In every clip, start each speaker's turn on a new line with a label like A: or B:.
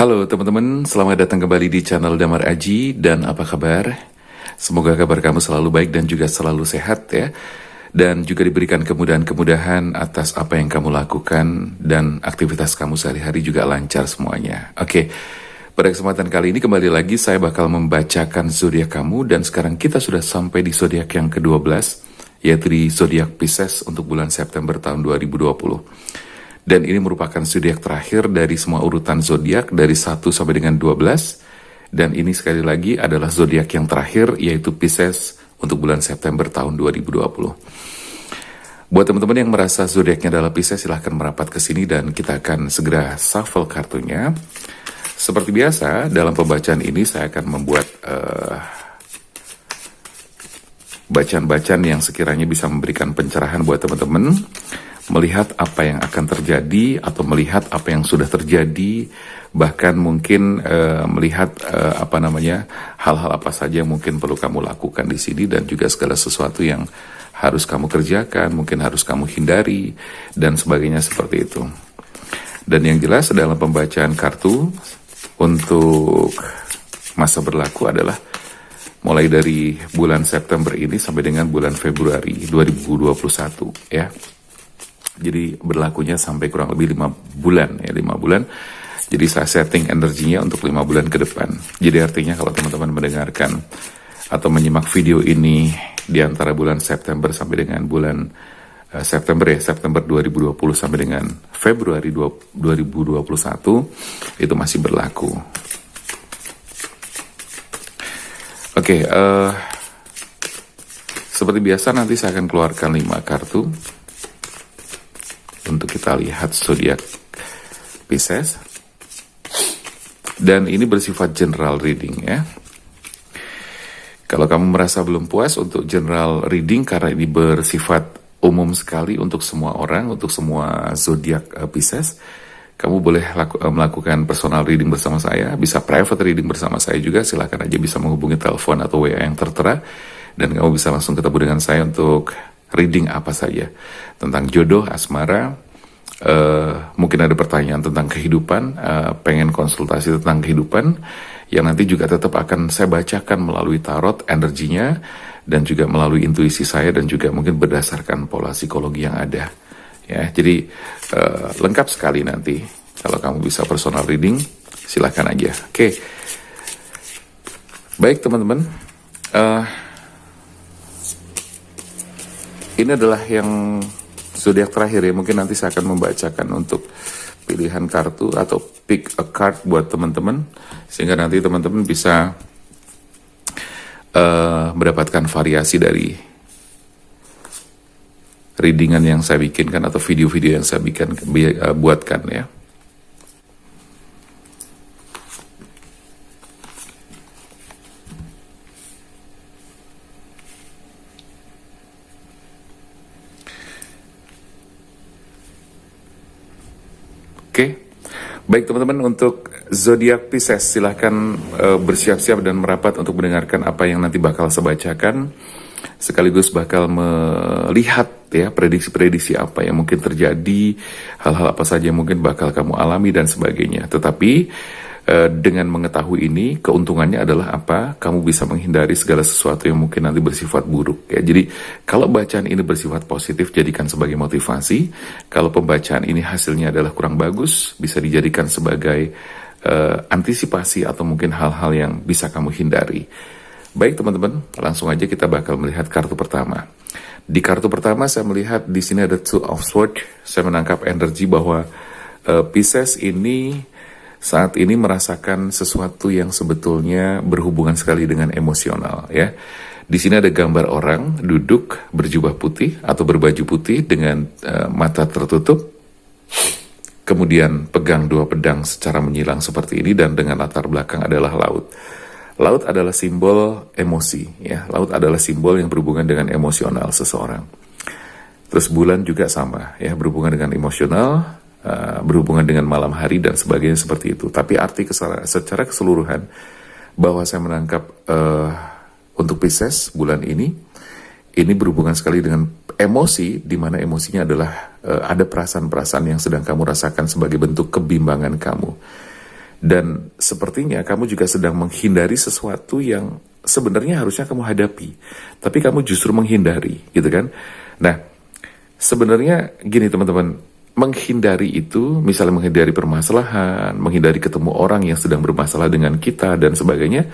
A: Halo teman-teman, selamat datang kembali di channel Damar Aji dan apa kabar? Semoga kabar kamu selalu baik dan juga selalu sehat ya. Dan juga diberikan kemudahan-kemudahan atas apa yang kamu lakukan dan aktivitas kamu sehari-hari juga lancar semuanya. Oke, pada kesempatan kali ini kembali lagi saya bakal membacakan zodiak kamu dan sekarang kita sudah sampai di zodiak yang ke-12 yaitu di zodiak Pisces untuk bulan September tahun 2020. Dan ini merupakan zodiak terakhir dari semua urutan zodiak dari 1 sampai dengan 12. Dan ini sekali lagi adalah zodiak yang terakhir yaitu Pisces untuk bulan September tahun 2020. Buat teman-teman yang merasa zodiaknya adalah Pisces, silahkan merapat ke sini dan kita akan segera shuffle kartunya. Seperti biasa, dalam pembacaan ini saya akan membuat bacaan-bacaan yang sekiranya bisa memberikan pencerahan buat teman-teman melihat apa yang akan terjadi atau melihat apa yang sudah terjadi, bahkan mungkin melihat hal-hal apa saja yang mungkin perlu kamu lakukan di sini dan juga segala sesuatu yang harus kamu kerjakan, mungkin harus kamu hindari dan sebagainya seperti itu. Dan yang jelas dalam pembacaan kartu untuk masa berlaku adalah mulai dari bulan September ini sampai dengan bulan Februari 2021 ya. Jadi berlakunya sampai kurang lebih 5 bulan ya, 5 bulan. Jadi saya setting energinya untuk 5 bulan ke depan. Jadi artinya kalau teman-teman mendengarkan atau menyimak video ini di antara bulan September sampai dengan bulan September 2020 sampai dengan Februari 2021 itu masih berlaku. Oke, seperti biasa nanti saya akan keluarkan 5 kartu untuk kita lihat zodiak Pisces. Dan ini bersifat general reading ya. Kalau kamu merasa belum puas untuk general reading karena ini bersifat umum sekali untuk semua orang, untuk semua zodiak Pisces, kamu boleh melakukan personal reading bersama saya, bisa private reading bersama saya juga, silakan aja bisa menghubungi telepon atau WA yang tertera dan kamu bisa langsung ketemu dengan saya untuk reading apa saja tentang jodoh, asmara, mungkin ada pertanyaan tentang kehidupan, pengen konsultasi tentang kehidupan yang nanti juga tetap akan saya bacakan melalui tarot energinya dan juga melalui intuisi saya dan juga mungkin berdasarkan pola psikologi yang ada ya. Jadi lengkap sekali nanti kalau kamu bisa personal reading silahkan aja. Oke, baik teman-teman, ini adalah yang zodiak terakhir ya. Mungkin nanti saya akan membacakan untuk pilihan kartu atau pick a card buat teman-teman sehingga nanti teman-teman bisa mendapatkan variasi dari readingan yang saya bikinkan atau video-video yang saya buatkan ya. Oke, baik teman-teman, untuk zodiak Pisces silahkan bersiap-siap dan merapat untuk mendengarkan apa yang nanti bakal saya bacakan, sekaligus bakal melihat ya prediksi-prediksi apa yang mungkin terjadi, hal-hal apa saja yang mungkin bakal kamu alami dan sebagainya. Tetapi dengan mengetahui ini, keuntungannya adalah apa? Kamu bisa menghindari segala sesuatu yang mungkin nanti bersifat buruk ya. Jadi kalau bacaan ini bersifat positif, jadikan sebagai motivasi. Kalau pembacaan ini hasilnya adalah kurang bagus, bisa dijadikan sebagai antisipasi atau mungkin hal-hal yang bisa kamu hindari. Baik teman-teman, langsung aja kita bakal melihat kartu pertama. Di kartu pertama saya melihat di sini ada Two of Swords. Saya menangkap energi bahwa Pisces ini saat ini merasakan sesuatu yang sebetulnya berhubungan sekali dengan emosional ya. Di sini ada gambar orang duduk berjubah putih atau berbaju putih dengan mata tertutup, kemudian pegang 2 pedang secara menyilang seperti ini dan dengan latar belakang adalah laut. Laut adalah simbol emosi ya. Laut adalah simbol yang berhubungan dengan emosional seseorang. Terus bulan juga sama ya, berhubungan dengan emosional, berhubungan dengan malam hari dan sebagainya seperti itu. Tapi arti secara keseluruhan bahwa saya menangkap untuk Pisces bulan ini berhubungan sekali dengan emosi, di mana emosinya adalah ada perasaan-perasaan yang sedang kamu rasakan sebagai bentuk kebimbangan kamu. Dan sepertinya kamu juga sedang menghindari sesuatu yang sebenarnya harusnya kamu hadapi, tapi kamu justru menghindari, gitu kan? Nah, sebenarnya gini teman-teman, menghindari itu, misalnya menghindari permasalahan, menghindari ketemu orang yang sedang bermasalah dengan kita dan sebagainya,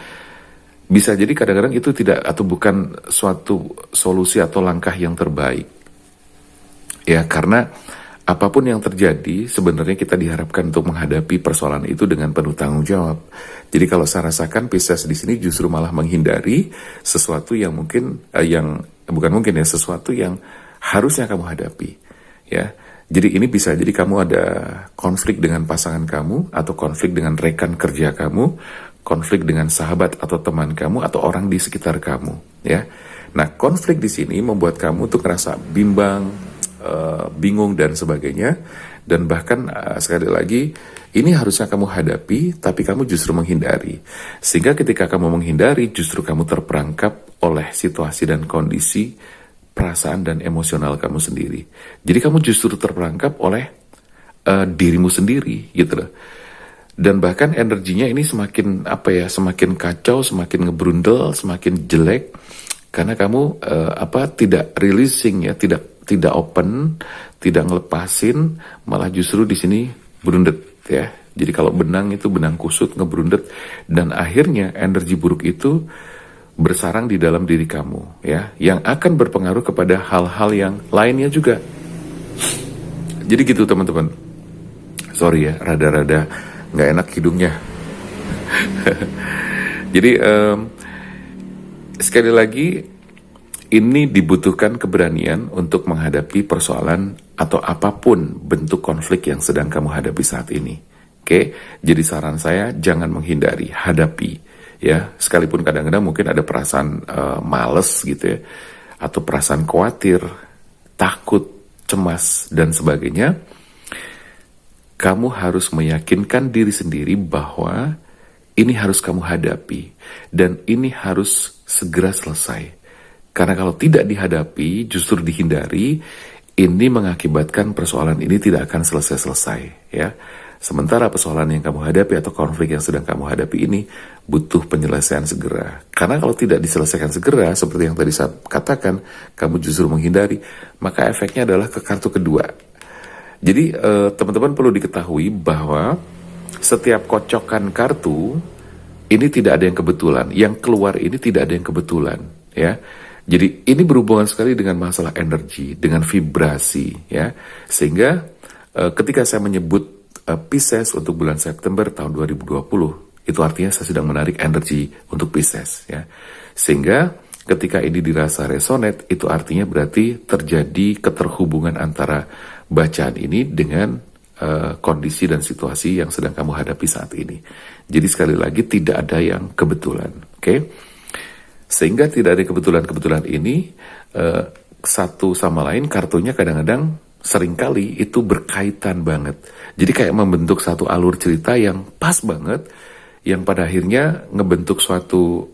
A: bisa jadi kadang-kadang itu tidak atau bukan suatu solusi atau langkah yang terbaik. Ya, karena apapun yang terjadi, sebenarnya kita diharapkan untuk menghadapi persoalan itu dengan penuh tanggung jawab. Jadi kalau saya rasakan Pisces di sini justru malah menghindari sesuatu yang mungkin, sesuatu yang harusnya kamu hadapi. Ya, jadi ini bisa jadi kamu ada konflik dengan pasangan kamu, atau konflik dengan rekan kerja kamu, konflik dengan sahabat atau teman kamu, atau orang di sekitar kamu. Ya, nah konflik di sini membuat kamu tuh ngerasa bimbang, bingung dan sebagainya, dan bahkan sekali lagi ini harusnya kamu hadapi tapi kamu justru menghindari, sehingga ketika kamu menghindari justru kamu terperangkap oleh situasi dan kondisi perasaan dan emosional kamu sendiri. Jadi kamu justru terperangkap oleh dirimu sendiri gitu loh, dan bahkan energinya ini semakin semakin kacau, semakin ngebrundel, semakin jelek karena kamu tidak releasing ya, tidak open, tidak ngelepasin, malah justru di sini berundet ya. Jadi kalau benang itu benang kusut, ngebrundet, dan akhirnya energi buruk itu bersarang di dalam diri kamu ya, yang akan berpengaruh kepada hal-hal yang lainnya juga. Jadi gitu teman-teman. Sorry ya, rada-rada nggak enak hidungnya. Jadi sekali lagi, ini dibutuhkan keberanian untuk menghadapi persoalan atau apapun bentuk konflik yang sedang kamu hadapi saat ini. Oke, jadi saran saya jangan menghindari, hadapi. Ya, sekalipun kadang-kadang mungkin ada perasaan males gitu ya, atau perasaan khawatir, takut, cemas dan sebagainya. Kamu harus meyakinkan diri sendiri bahwa ini harus kamu hadapi dan ini harus segera selesai. Karena kalau tidak dihadapi, justru dihindari, ini mengakibatkan persoalan ini tidak akan selesai-selesai, ya. Sementara persoalan yang kamu hadapi atau konflik yang sedang kamu hadapi ini butuh penyelesaian segera. Karena kalau tidak diselesaikan segera, seperti yang tadi saya katakan, kamu justru menghindari, maka efeknya adalah ke kartu kedua. Jadi teman-teman perlu diketahui bahwa setiap kocokan kartu ini tidak ada yang kebetulan, yang keluar ini tidak ada yang kebetulan, ya. Jadi ini berhubungan sekali dengan masalah energi, dengan vibrasi, ya. Sehingga ketika saya menyebut Pisces untuk bulan September tahun 2020, itu artinya saya sedang menarik energi untuk Pisces, ya. Sehingga ketika ini dirasa resonate, itu artinya berarti terjadi keterhubungan antara bacaan ini dengan kondisi dan situasi yang sedang kamu hadapi saat ini. Jadi sekali lagi tidak ada yang kebetulan, oke? Sehingga tidak ada kebetulan-kebetulan ini, satu sama lain kartunya kadang-kadang seringkali itu berkaitan banget. Jadi kayak membentuk satu alur cerita yang pas banget, yang pada akhirnya ngebentuk suatu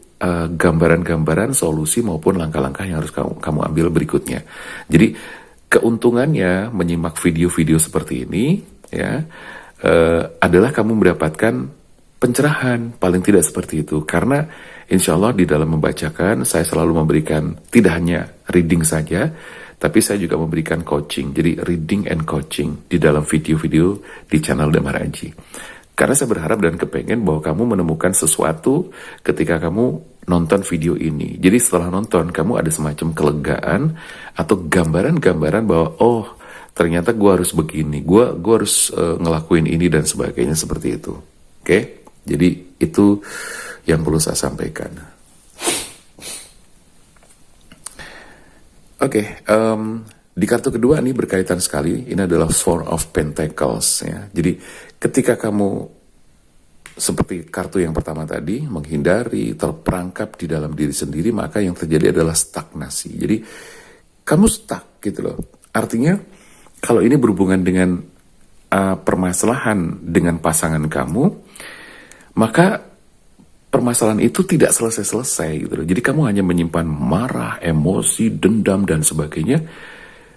A: gambaran-gambaran solusi maupun langkah-langkah yang harus kamu ambil berikutnya. Jadi keuntungannya menyimak video-video seperti ini ya adalah kamu mendapatkan pencerahan, paling tidak seperti itu. Karena insya Allah di dalam membacakan, saya selalu memberikan tidak hanya reading saja, tapi saya juga memberikan coaching. Jadi reading and coaching di dalam video-video di channel Damar Aji. Karena saya berharap dan kepengen bahwa kamu menemukan sesuatu ketika kamu nonton video ini. Jadi setelah nonton, kamu ada semacam kelegaan atau gambaran-gambaran bahwa oh ternyata gue harus begini, gue harus ngelakuin ini dan sebagainya seperti itu. Oke? Jadi itu yang perlu saya sampaikan. Oke, di kartu kedua ini berkaitan sekali. Ini adalah Four of Pentacles ya. Jadi ketika kamu seperti kartu yang pertama tadi, menghindari, terperangkap di dalam diri sendiri, maka yang terjadi adalah stagnasi. Jadi kamu stuck gitu loh. Artinya kalau ini berhubungan dengan permasalahan dengan pasangan kamu, maka permasalahan itu tidak selesai-selesai gitu loh. Jadi kamu hanya menyimpan marah, emosi, dendam dan sebagainya,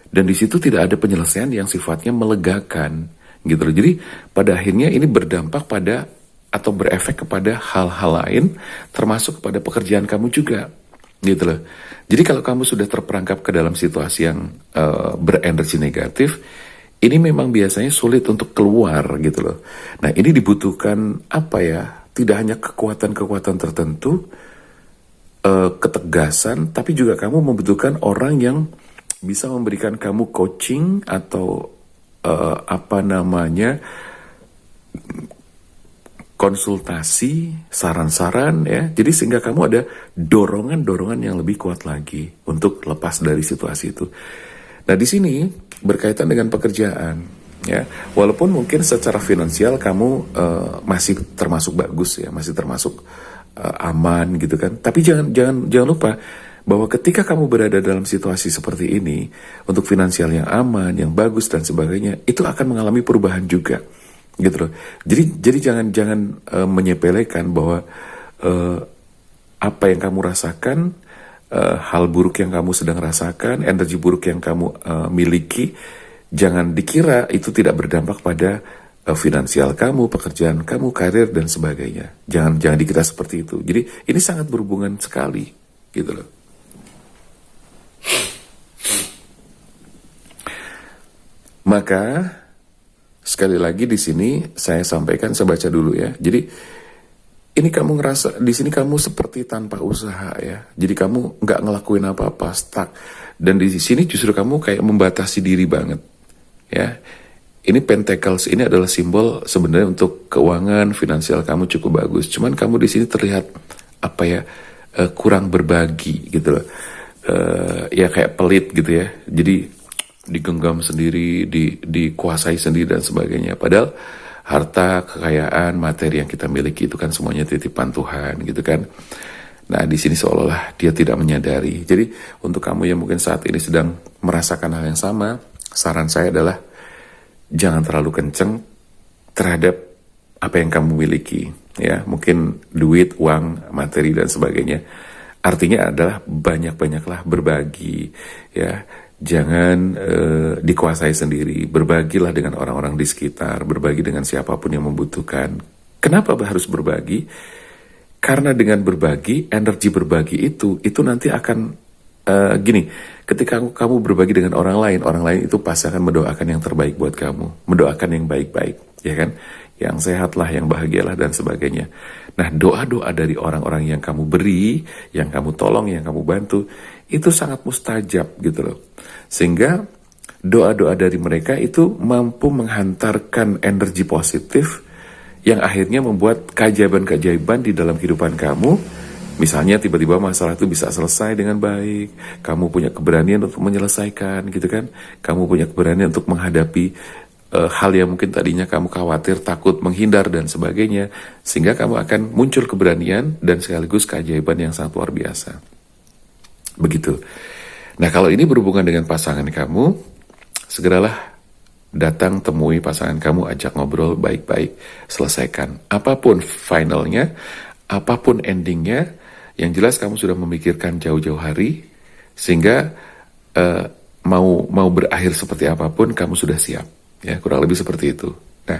A: dan di situ tidak ada penyelesaian yang sifatnya melegakan gitu loh. Jadi pada akhirnya ini berdampak pada atau berefek kepada hal-hal lain, termasuk kepada pekerjaan kamu juga, gitu loh. Jadi kalau kamu sudah terperangkap ke dalam situasi yang berenergi negatif, ini memang biasanya sulit untuk keluar, gitu loh. Nah, ini dibutuhkan apa ya? Tidak hanya kekuatan-kekuatan tertentu, ketegasan, tapi juga kamu membutuhkan orang yang bisa memberikan kamu coaching atau apa namanya, konsultasi, saran-saran ya. Jadi sehingga kamu ada dorongan-dorongan yang lebih kuat lagi untuk lepas dari situasi itu. Nah, di sini berkaitan dengan pekerjaan ya. Walaupun mungkin secara finansial kamu masih termasuk bagus ya, masih termasuk aman gitu kan. Tapi jangan lupa bahwa ketika kamu berada dalam situasi seperti ini, untuk finansial yang aman, yang bagus dan sebagainya, itu akan mengalami perubahan juga, gitu loh. Jadi jangan menyepelekan bahwa apa yang kamu rasakan, hal buruk yang kamu sedang rasakan, energi buruk yang kamu miliki, jangan dikira itu tidak berdampak pada finansial kamu, pekerjaan kamu, karir dan sebagainya. Jangan dikira seperti itu. Jadi ini sangat berhubungan sekali, gitu loh. Maka sekali lagi di sini saya sampaikan, saya baca dulu ya. Jadi ini kamu ngerasa di sini kamu seperti tanpa usaha ya. Jadi kamu nggak ngelakuin apa-apa, stuck. Dan di sini justru kamu kayak membatasi diri banget ya. Ini Pentacles ini adalah simbol sebenarnya untuk keuangan finansial kamu cukup bagus. Cuman kamu di sini terlihat apa ya, kurang berbagi gitu loh. Ya kayak pelit gitu ya. Jadi digenggam sendiri, dikuasai sendiri dan sebagainya. Padahal harta, kekayaan, materi yang kita miliki itu kan semuanya titipan Tuhan gitu kan. Nah, di sini seolah-olah dia tidak menyadari. Jadi untuk kamu yang mungkin saat ini sedang merasakan hal yang sama, saran saya adalah jangan terlalu kenceng terhadap apa yang kamu miliki ya. Mungkin duit, uang, materi dan sebagainya. Artinya adalah banyak-banyaklah berbagi ya. Jangan dikuasai sendiri, berbagilah dengan orang-orang di sekitar, berbagi dengan siapapun yang membutuhkan. Kenapa harus berbagi? Karena dengan berbagi, energi berbagi itu nanti akan gini, ketika kamu berbagi dengan orang lain itu pasti akan mendoakan yang terbaik buat kamu, mendoakan yang baik-baik, ya kan? Yang sehatlah, yang bahagialah dan sebagainya. Nah, doa-doa dari orang-orang yang kamu beri, yang kamu tolong, yang kamu bantu, itu sangat mustajab gitu loh. Sehingga doa-doa dari mereka itu mampu menghantarkan energi positif yang akhirnya membuat keajaiban-keajaiban di dalam kehidupan kamu. Misalnya tiba-tiba masalah itu bisa selesai dengan baik, kamu punya keberanian untuk menyelesaikan gitu kan, kamu punya keberanian untuk menghadapi hal yang mungkin tadinya kamu khawatir, takut, menghindar dan sebagainya, sehingga kamu akan muncul keberanian dan sekaligus keajaiban yang sangat luar biasa. Begitu. Nah, kalau ini berhubungan dengan pasangan kamu, segeralah datang temui pasangan kamu, ajak ngobrol baik-baik, selesaikan. Apapun finalnya, apapun endingnya, yang jelas kamu sudah memikirkan jauh-jauh hari, sehingga mau berakhir seperti apapun, kamu sudah siap. Ya, kurang lebih seperti itu. Nah,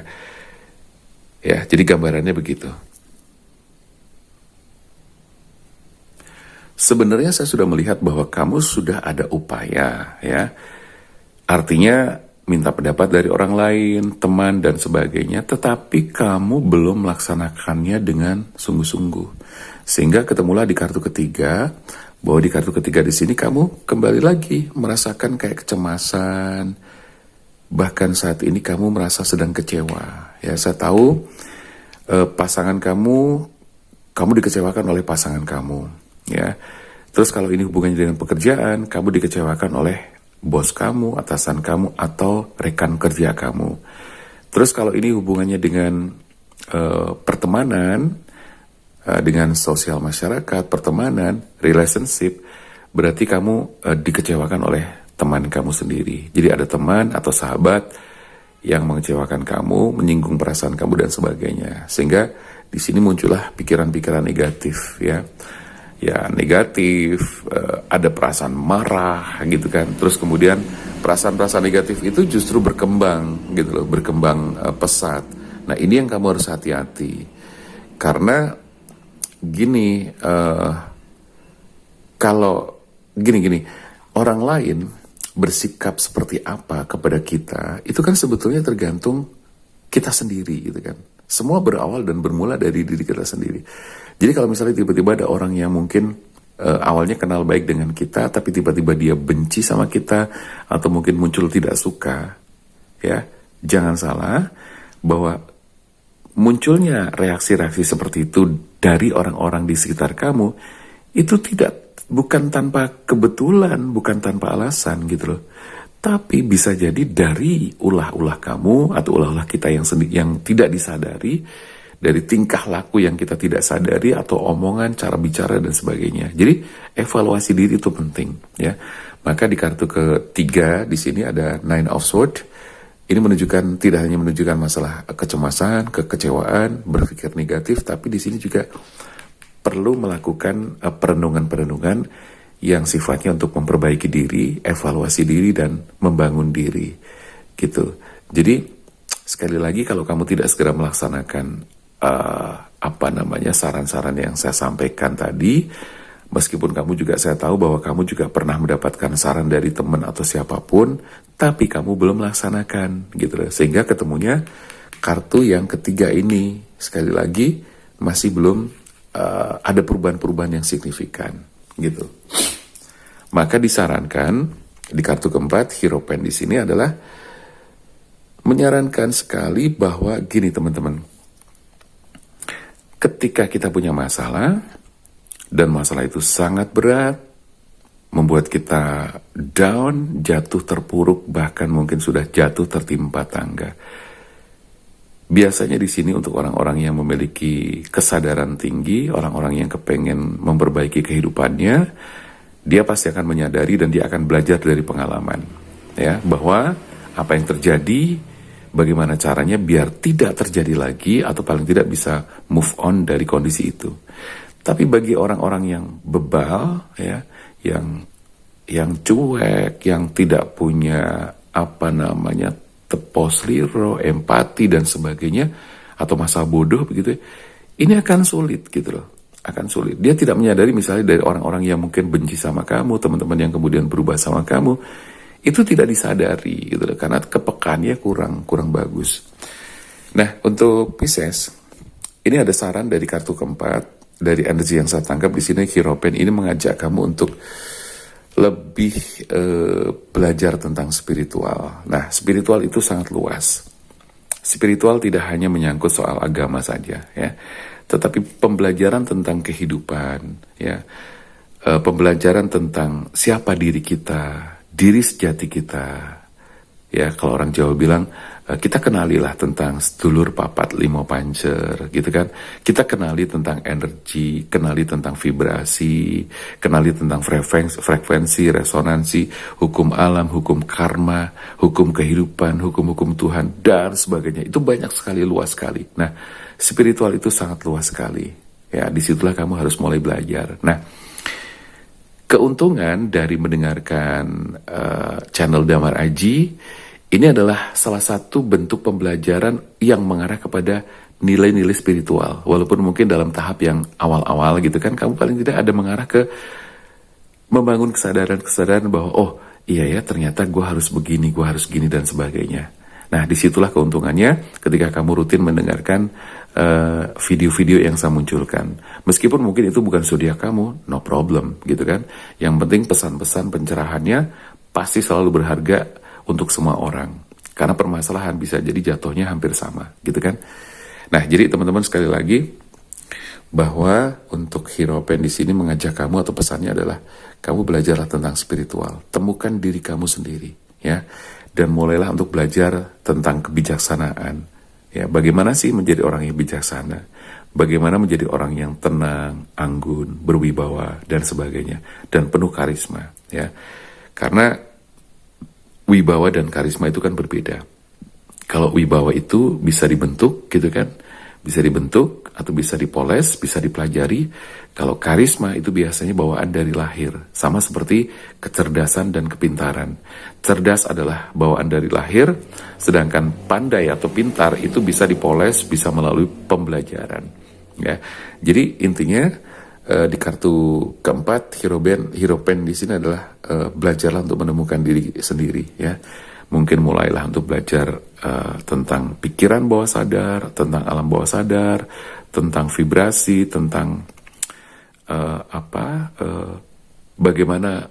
A: ya, jadi gambarannya begitu. Sebenarnya saya sudah melihat bahwa kamu sudah ada upaya, ya. Artinya minta pendapat dari orang lain, teman dan sebagainya, tetapi kamu belum melaksanakannya dengan sungguh-sungguh. Sehingga ketemulah di kartu ketiga, bahwa di kartu ketiga di sini kamu kembali lagi merasakan kayak kecemasan. Bahkan saat ini kamu merasa sedang kecewa. Ya, saya tahu pasangan kamu dikecewakan oleh pasangan kamu. Ya, terus kalau ini hubungannya dengan pekerjaan, kamu dikecewakan oleh bos kamu, atasan kamu, atau rekan kerja kamu. Terus kalau ini hubungannya dengan pertemanan, dengan sosial masyarakat, pertemanan, relationship, berarti kamu dikecewakan oleh teman kamu sendiri. Jadi ada teman atau sahabat yang mengecewakan kamu, menyinggung perasaan kamu dan sebagainya. Sehingga di sini muncullah pikiran-pikiran negatif, ya. Ya, negatif, ada perasaan marah gitu kan. Terus kemudian perasaan-perasaan negatif itu justru berkembang gitu loh, berkembang pesat. Nah, ini yang kamu harus hati-hati. Karena gini, kalau gini, orang lain bersikap seperti apa kepada kita, itu kan sebetulnya tergantung kita sendiri gitu kan. Semua berawal dan bermula dari diri kita sendiri. Jadi kalau misalnya tiba-tiba ada orang yang mungkin awalnya kenal baik dengan kita, tapi tiba-tiba dia benci sama kita, atau mungkin muncul tidak suka, ya jangan salah bahwa munculnya reaksi-reaksi seperti itu dari orang-orang di sekitar kamu, itu bukan tanpa kebetulan, bukan tanpa alasan gitu loh. Tapi bisa jadi dari ulah-ulah kamu atau ulah-ulah kita yang tidak disadari, dari tingkah laku yang kita tidak sadari, atau omongan, cara bicara dan sebagainya. Jadi evaluasi diri itu penting, ya. Maka di kartu ketiga di sini ada Nine of Swords. Ini menunjukkan, tidak hanya menunjukkan masalah kecemasan, kekecewaan, berpikir negatif, tapi di sini juga perlu melakukan perenungan-perenungan yang sifatnya untuk memperbaiki diri, evaluasi diri, dan membangun diri, gitu. Jadi sekali lagi, kalau kamu tidak segera melaksanakan saran-saran yang saya sampaikan tadi, meskipun kamu juga, saya tahu bahwa kamu juga pernah mendapatkan saran dari teman atau siapapun, tapi kamu belum melaksanakan, gitu loh. Sehingga ketemunya kartu yang ketiga ini, sekali lagi masih belum ada perubahan-perubahan yang signifikan, gitu. Maka disarankan di kartu keempat, Hierophant di sini adalah menyarankan sekali bahwa gini teman-teman, ketika kita punya masalah dan masalah itu sangat berat, membuat kita down, jatuh terpuruk, bahkan mungkin sudah jatuh tertimpa tangga. Biasanya di sini untuk orang-orang yang memiliki kesadaran tinggi, orang-orang yang kepengen memperbaiki kehidupannya, dia pasti akan menyadari dan dia akan belajar dari pengalaman, ya, bahwa apa yang terjadi, bagaimana caranya biar tidak terjadi lagi, atau paling tidak bisa move on dari kondisi itu. Tapi bagi orang-orang yang bebal, ya, yang cuek, yang tidak punya tepos liro, empati dan sebagainya, atau masa bodoh begitu, ini akan sulit gitu loh, akan sulit. Dia tidak menyadari misalnya dari orang-orang yang mungkin benci sama kamu, teman-teman yang kemudian berubah sama kamu, itu tidak disadari gitu loh, karena kepekaannya kurang bagus. Nah, untuk Pisces, ini ada saran dari kartu keempat, dari energi yang saya tangkap di sini, Hierophant ini mengajak kamu untuk lebih belajar tentang spiritual. Nah, spiritual itu sangat luas. Spiritual tidak hanya menyangkut soal agama saja, ya, tetapi pembelajaran tentang kehidupan, ya, pembelajaran tentang siapa diri kita, diri sejati kita, ya. Kalau orang Jawa bilang, kita kenalilah tentang sedulur papat limo pancer, gitu kan. Kita kenali tentang energi, kenali tentang vibrasi, kenali tentang frekuensi, resonansi, hukum alam, hukum karma, hukum kehidupan, hukum-hukum Tuhan, dan sebagainya. Itu banyak sekali, luas sekali. Nah, spiritual itu sangat luas sekali. Ya, disitulah kamu harus mulai belajar. Nah, keuntungan dari mendengarkan channel Damar Aji, ini adalah salah satu bentuk pembelajaran yang mengarah kepada nilai-nilai spiritual. Walaupun mungkin dalam tahap yang awal-awal gitu kan, kamu paling tidak ada mengarah ke membangun kesadaran-kesadaran bahwa, oh iya ya, ternyata gue harus begini, gue harus gini, dan sebagainya. Nah, disitulah keuntungannya ketika kamu rutin mendengarkan video-video yang saya munculkan. Meskipun mungkin itu bukan zodiak kamu, no problem gitu kan. Yang penting pesan-pesan pencerahannya pasti selalu berharga untuk semua orang, karena permasalahan bisa jadi jatuhnya hampir sama, gitu kan. Nah, jadi teman-teman, sekali lagi bahwa untuk Hierophant di sini mengajak kamu, atau pesannya adalah kamu belajarlah tentang spiritual, temukan diri kamu sendiri, ya, dan mulailah untuk belajar tentang kebijaksanaan, ya. Bagaimana sih menjadi orang yang bijaksana? Bagaimana menjadi orang yang tenang, anggun, berwibawa dan sebagainya, dan penuh karisma, ya. Karena wibawa dan karisma itu kan berbeda. Kalau wibawa itu bisa dibentuk gitu kan, bisa dibentuk atau bisa dipoles, bisa dipelajari. Kalau karisma itu biasanya bawaan dari lahir, sama seperti kecerdasan dan kepintaran. Cerdas adalah bawaan dari lahir, sedangkan pandai atau pintar itu bisa dipoles, bisa melalui pembelajaran. Ya, jadi intinya di kartu keempat Hierophant di sini adalah belajarlah untuk menemukan diri sendiri ya. Mungkin mulailah untuk belajar tentang pikiran bawah sadar, tentang alam bawah sadar, tentang vibrasi, tentang bagaimana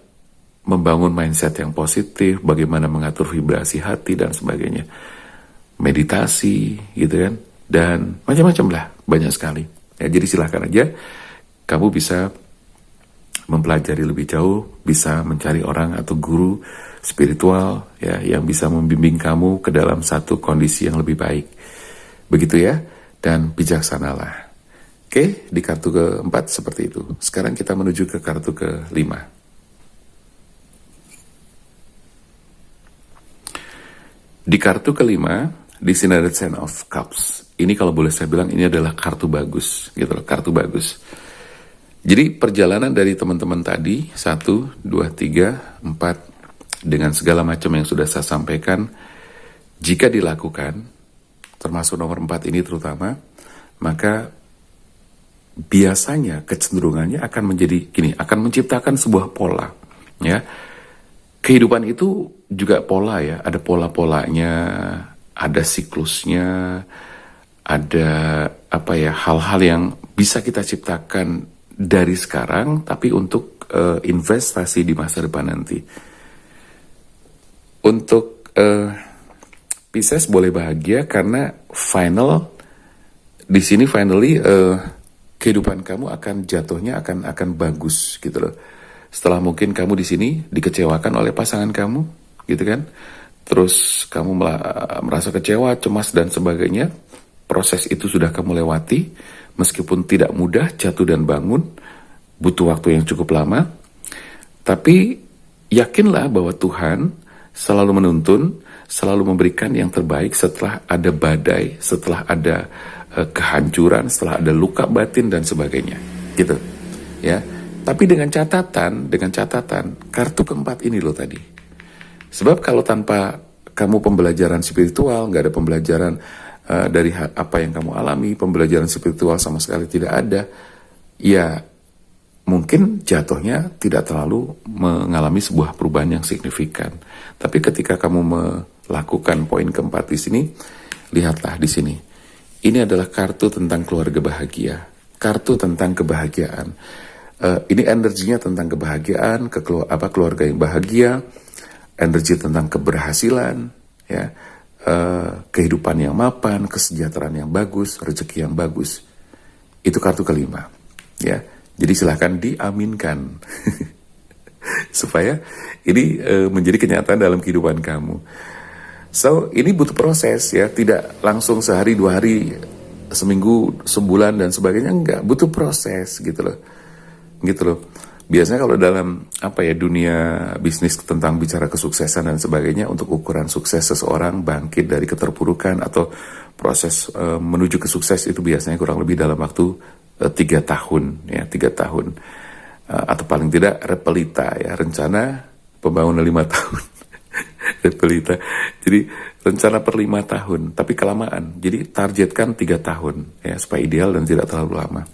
A: membangun mindset yang positif, bagaimana mengatur vibrasi hati dan sebagainya. Meditasi gitu kan, dan macam-macam lah, banyak sekali. Ya, jadi silahkan aja, kamu bisa mempelajari lebih jauh, bisa mencari orang atau guru spiritual ya yang bisa membimbing kamu ke dalam satu kondisi yang lebih baik. Begitu ya, dan bijaksanalah. Oke, di kartu keempat seperti itu. Sekarang kita menuju ke kartu kelima. Di kartu kelima, di sini ada Ten of Cups. Ini kalau boleh saya bilang ini adalah kartu bagus, gitu loh, kartu bagus. Jadi perjalanan dari teman-teman tadi 1, 2, 3, 4 dengan segala macam yang sudah saya sampaikan, jika dilakukan, termasuk nomor 4 ini terutama, maka biasanya kecenderungannya akan menjadi gini, akan menciptakan sebuah pola, ya. Kehidupan itu juga pola ya, ada pola-polanya, ada siklusnya, ada hal-hal yang bisa kita ciptakan dari sekarang, tapi untuk investasi di masa depan nanti. Untuk Pisces boleh bahagia karena di sini finally kehidupan kamu akan jatuhnya akan bagus gitu loh. Setelah mungkin kamu di sini dikecewakan oleh pasangan kamu, gitu kan? Terus kamu merasa kecewa, cemas dan sebagainya. Proses itu sudah kamu lewati, meskipun tidak mudah jatuh dan bangun, butuh waktu yang cukup lama. Tapi yakinlah bahwa Tuhan selalu menuntun, selalu memberikan yang terbaik setelah ada badai, setelah ada kehancuran, setelah ada luka batin dan sebagainya, gitu. Ya. Tapi dengan catatan kartu keempat ini loh tadi. Sebab kalau tanpa kamu pembelajaran spiritual, nggak ada pembelajaran dari apa yang kamu alami, pembelajaran spiritual sama sekali tidak ada, ya mungkin jatuhnya tidak terlalu mengalami sebuah perubahan yang signifikan. Tapi ketika kamu melakukan poin keempat di sini, lihatlah di sini. Ini adalah kartu tentang keluarga bahagia, kartu tentang kebahagiaan. Ini energinya tentang kebahagiaan, keluarga yang bahagia, energi tentang keberhasilan, ya, kehidupan yang mapan, kesejahteraan yang bagus, rezeki yang bagus. Itu kartu kelima, ya. Jadi silahkan diaminkan supaya ini menjadi kenyataan dalam kehidupan kamu. So ini butuh proses ya, tidak langsung sehari, 2 hari, seminggu, sebulan dan sebagainya, enggak, butuh proses gitu loh. Biasanya kalau dalam dunia bisnis tentang bicara kesuksesan dan sebagainya, untuk ukuran sukses seseorang bangkit dari keterpurukan atau proses menuju ke sukses itu biasanya kurang lebih dalam waktu 3 tahun ya, 3 tahun atau paling tidak repelita ya, rencana pembangunan 5 tahun. Repelita, jadi rencana per 5 tahun, tapi kelamaan, jadi targetkan 3 tahun ya, supaya ideal dan tidak terlalu lama.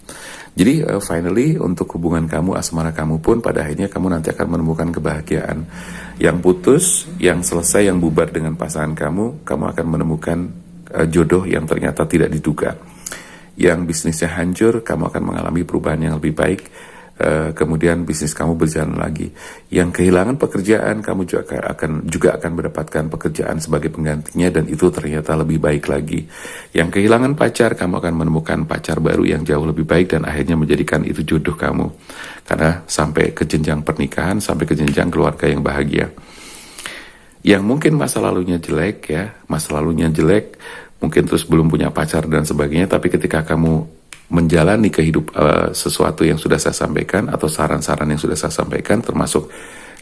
A: Jadi finally untuk hubungan kamu, asmara kamu pun pada akhirnya kamu nanti akan menemukan kebahagiaan. Yang putus, yang selesai, yang bubar dengan pasangan kamu akan menemukan jodoh yang ternyata tidak diduga. Yang bisnisnya hancur, kamu akan mengalami perubahan yang lebih baik. Kemudian bisnis kamu berjalan lagi. Yang kehilangan pekerjaan, kamu juga akan mendapatkan pekerjaan sebagai penggantinya dan itu ternyata lebih baik lagi. Yang kehilangan pacar, kamu akan menemukan pacar baru yang jauh lebih baik dan akhirnya menjadikan itu jodoh kamu. Karena sampai ke jenjang pernikahan, sampai ke jenjang keluarga yang bahagia. Yang mungkin masa lalunya jelek, mungkin terus belum punya pacar dan sebagainya, tapi ketika kamu menjalani sesuatu yang sudah saya sampaikan atau saran-saran yang sudah saya sampaikan, termasuk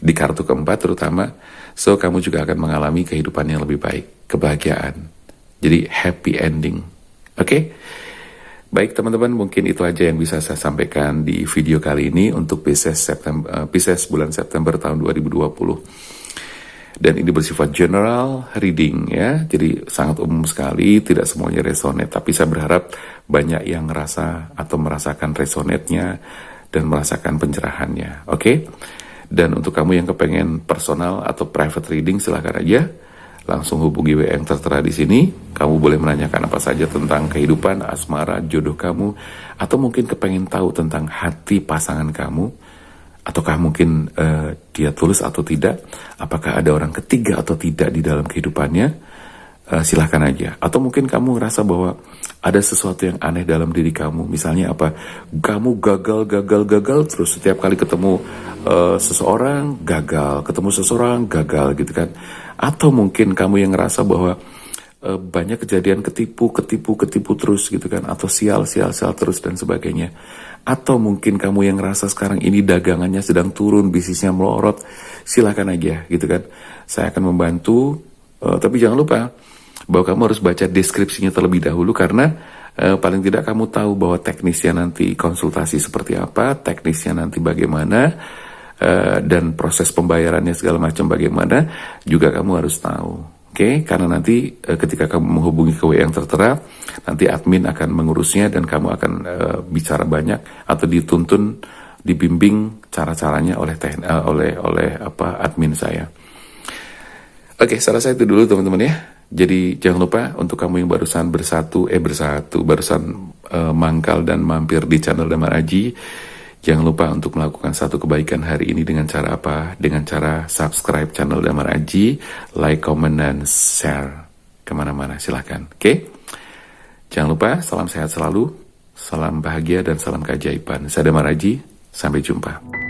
A: di kartu keempat terutama, so kamu juga akan mengalami kehidupan yang lebih baik, kebahagiaan. Jadi happy ending. Oke? Baik teman-teman, mungkin itu aja yang bisa saya sampaikan di video kali ini untuk Pisces bulan September tahun 2020. Dan ini bersifat general reading ya, jadi sangat umum sekali, tidak semuanya resonate. Tapi saya berharap banyak yang ngerasa atau merasakan resonate-nya dan merasakan pencerahannya, oke? Dan untuk kamu yang kepengen personal atau private reading, silahkan aja langsung hubungi WA yang tertera di sini. Kamu boleh menanyakan apa saja tentang kehidupan, asmara, jodoh kamu, atau mungkin kepengen tahu tentang hati pasangan kamu. Ataukah mungkin dia tulus atau tidak, apakah ada orang ketiga atau tidak di dalam kehidupannya, silahkan aja. Atau mungkin kamu ngerasa bahwa ada sesuatu yang aneh dalam diri kamu, misalnya apa, kamu gagal terus, setiap kali ketemu seseorang gagal, ketemu seseorang gagal gitu kan. Atau mungkin kamu yang ngerasa bahwa banyak kejadian ketipu terus gitu kan, atau sial terus dan sebagainya. Atau mungkin kamu yang ngerasa sekarang ini dagangannya sedang turun, bisnisnya melorot, silakan aja gitu kan. Saya akan membantu, tapi jangan lupa bahwa kamu harus baca deskripsinya terlebih dahulu, karena paling tidak kamu tahu bahwa teknisnya nanti konsultasi seperti apa, teknisnya nanti bagaimana, dan proses pembayarannya segala macam bagaimana, juga kamu harus tahu. Oke, karena nanti ketika kamu menghubungi ke WA yang tertera, nanti admin akan mengurusnya dan kamu akan bicara banyak atau dituntun, dibimbing cara-caranya oleh admin saya. Oke, saya rasa itu dulu teman-teman ya. Jadi jangan lupa untuk kamu yang barusan mangkal dan mampir di channel Damar Aji, jangan lupa untuk melakukan satu kebaikan hari ini dengan cara apa? Dengan cara subscribe channel Damar Aji, like, comment, dan share kemana-mana, silahkan. Oke? Jangan lupa, salam sehat selalu, salam bahagia, dan salam keajaiban. Saya Damar Aji, sampai jumpa.